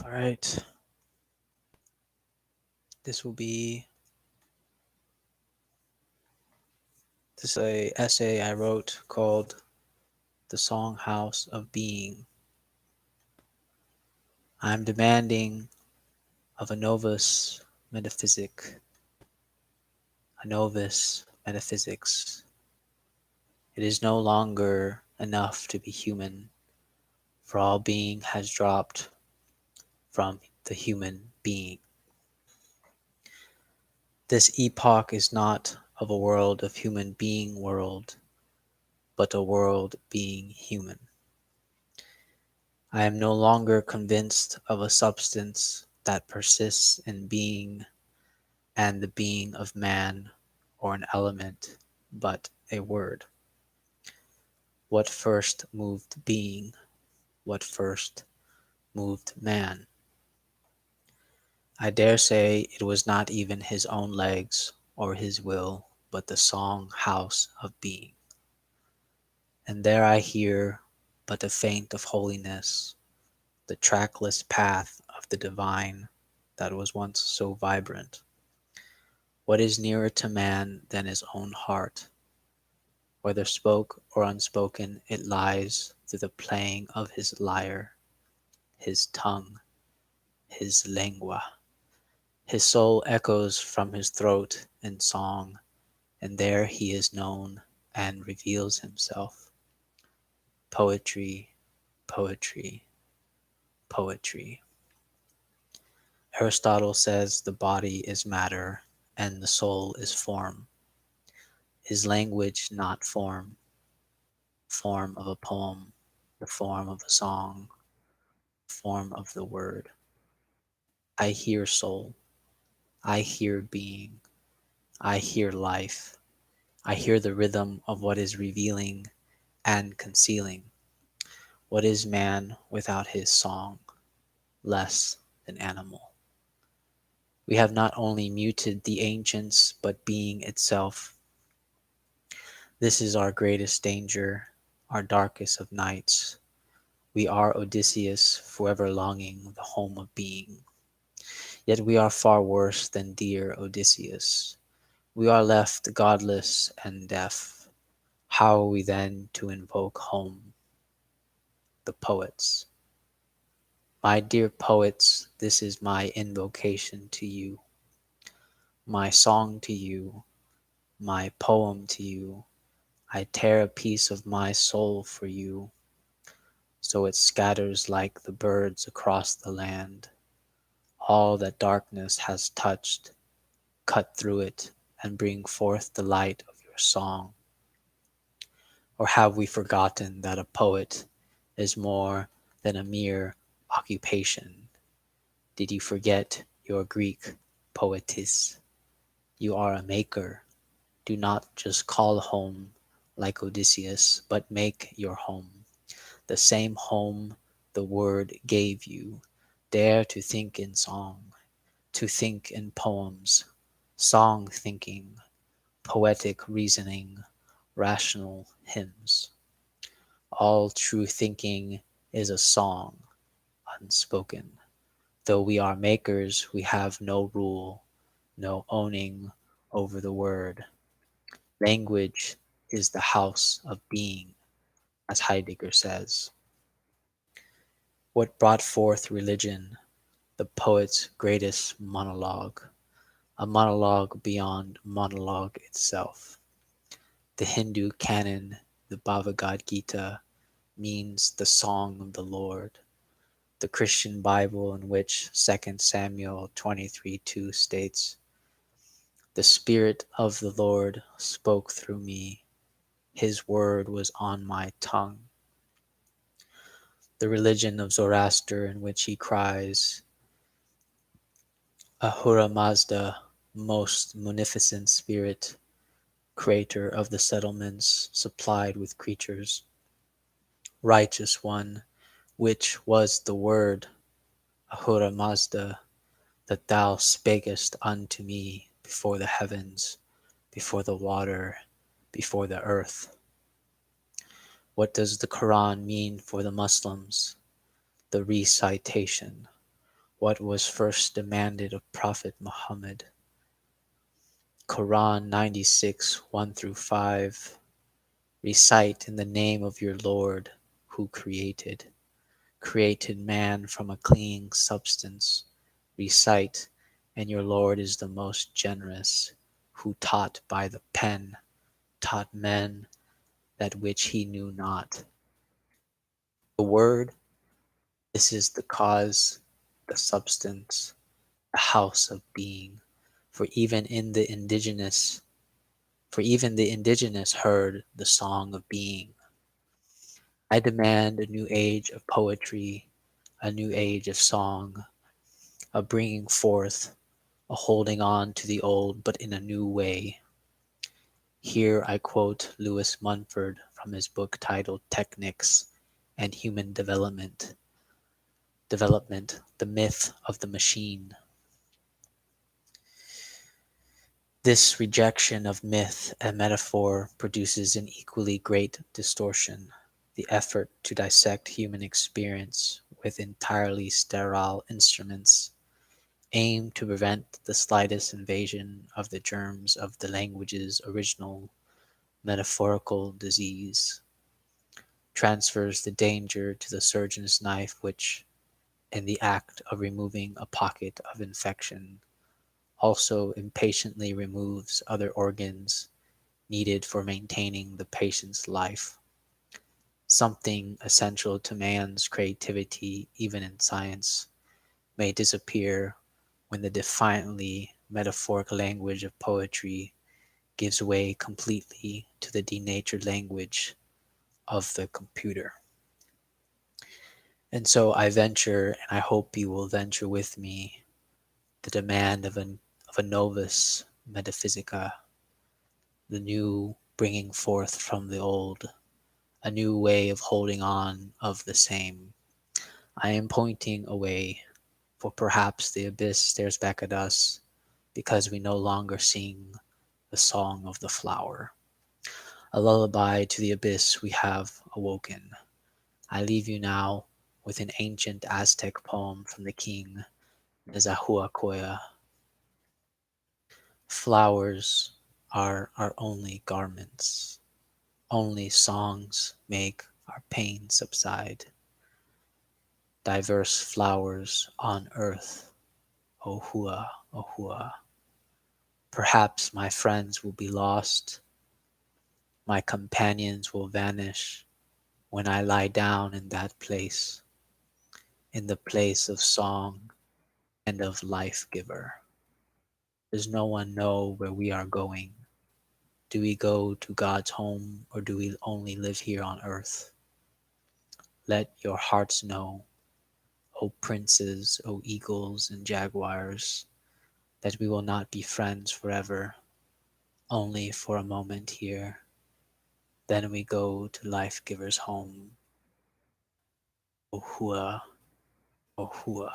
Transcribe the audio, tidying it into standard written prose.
All right. This will be this is a essay I wrote called "The Song House of Being." I'm demanding of a novus metaphysic, a novus metaphysics. It is no longer enough to be human, for all being has dropped from the human being. This epoch is not of a world of human being world, but a world being human. I am no longer convinced of a substance that persists in being and the being of man or an element, but a word. What first moved being? What first moved man? I dare say it was not even his own legs or his will, but the song house of being. And there I hear but a faint of holiness, the trackless path of the divine that was once so vibrant. What is nearer to man than his own heart? Whether spoke or unspoken, it lies through the playing of his lyre, his tongue, his lingua. His soul echoes from his throat in song, and there he is known and reveals himself. Poetry, poetry, poetry. Aristotle says the body is matter and the soul is form. Is language not form? Form of a poem, the form of a song, form of the word. I hear soul, I hear being, I hear life, I hear the rhythm of what is revealing and concealing. What is man without his song? Less than animal. We have not only muted the ancients, but being itself. This is our greatest danger, our darkest of nights. We are Odysseus, forever longing the home of being. Yet we are far worse than dear Odysseus. We are left godless and deaf. How are we then to invoke home? The poets. My dear poets, this is my invocation to you, my song to you, my poem to you. I tear a piece of my soul for you, so it scatters like the birds across the land. All that darkness has touched, cut through it and bring forth the light of your song. Or have we forgotten that a poet is more than a mere occupation? Did you forget your Greek poetess? You are a maker. Do not just call home like Odysseus, but make your home. The same home the word gave you. Dare to think in song, to think in poems, song thinking, poetic reasoning, rational hymns. All true thinking is a song, unspoken. Though we are makers, we have no rule, no owning over the word. Language is the house of being, as Heidegger says. What brought forth religion? The poet's greatest monologue, a monologue beyond monologue itself. The Hindu canon, the Bhagavad Gita, means the song of the Lord. The Christian Bible, in which 2 Samuel 23:2 states, "The Spirit of the Lord spoke through me, his word was on my tongue." The religion of Zoroaster, in which he cries, "Ahura Mazda, most munificent spirit, creator of the settlements supplied with creatures, righteous one, which was the word, Ahura Mazda, that thou spakest unto me before the heavens, before the water, before the earth." What does the Quran mean for the Muslims? The recitation. what was first demanded of Prophet Muhammad. Quran 96, 1 through 5. Recite in the name of your Lord, who created man from a clinging substance. Recite, and your Lord is the most generous, who taught by the pen, taught men that which he knew not. The Word, this is the cause, the substance, the house of being. For even in the indigenous, for even the indigenous heard the song of being. I demand a new age of poetry, a new age of song, a bringing forth, a holding on to the old but in a new way. Here I quote Lewis Mumford from his book titled Technics and Human Development, The Myth of the Machine. This rejection of myth and metaphor produces an equally great distortion, the effort to dissect human experience with entirely sterile instruments, aimed to prevent the slightest invasion of the germs of the language's original metaphorical disease, transfers the danger to the surgeon's knife which, in the act of removing a pocket of infection, also impatiently removes other organs needed for maintaining the patient's life. Something essential to man's creativity, even in science, may disappear when the defiantly metaphoric language of poetry gives way completely to the denatured language of the computer. And so I venture, and I hope you will venture with me, the demand of a novus metaphysica, the new bringing forth from the old, a new way of holding on of the same. I am pointing away, for perhaps the abyss stares back at us because we no longer sing the song of the flower. A lullaby to the abyss we have awoken. I leave you now with an ancient Aztec poem from the king Nezahualcóyotl. Flowers are our only garments. Only songs make our pain subside. Diverse flowers on earth, O Hua, O Hua. Perhaps my friends will be lost, my companions will vanish when I lie down in that place, in the place of song and of life giver. Does no one know where we are going? Do we go to God's home or do we only live here on earth? Let your hearts know, O princes, O eagles and jaguars, that we will not be friends forever, only for a moment here. Then we go to life giver's home. O Hua, O Hua.